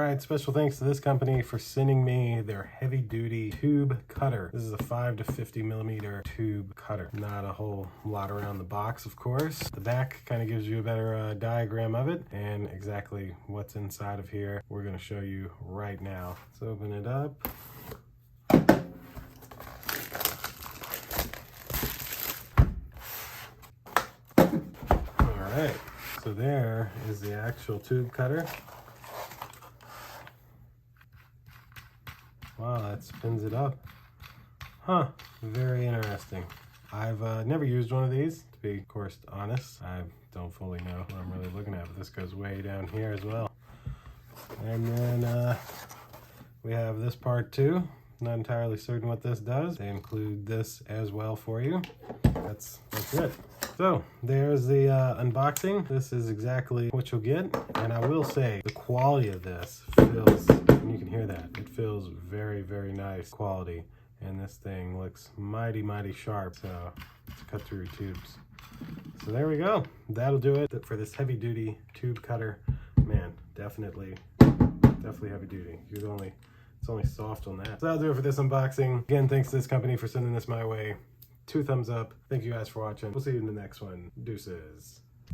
right, special thanks to this company for sending me their heavy duty tube cutter. This is a 5 to 50 millimeter tube cutter. Not a whole lot around the box, of course. The back kind of gives you a better diagram of it and exactly what's inside of here. We're going to show you right now. Let's open it up. All right, so there is the actual tube cutter. Wow, that spins it up. Huh, very interesting. I've never used one of these, to be, of course, honest. I don't fully know what I'm really looking at, but this goes way down here as well. And then we have this part too. Not entirely certain what this does. They include this as well for you. That's it. So there's the unboxing. This is exactly what you'll get. And I will say the quality of this feels, and you can hear that, it feels very, very nice quality. And this thing looks mighty, mighty sharp. So it's cut through tubes. So there we go. That'll do it for this heavy duty tube cutter. Man, definitely heavy duty. It's only soft on that. So that'll do it for this unboxing. Again, thanks to this company for sending this my way. 2 thumbs up. Thank you guys for watching. We'll see you in the next one. Deuces.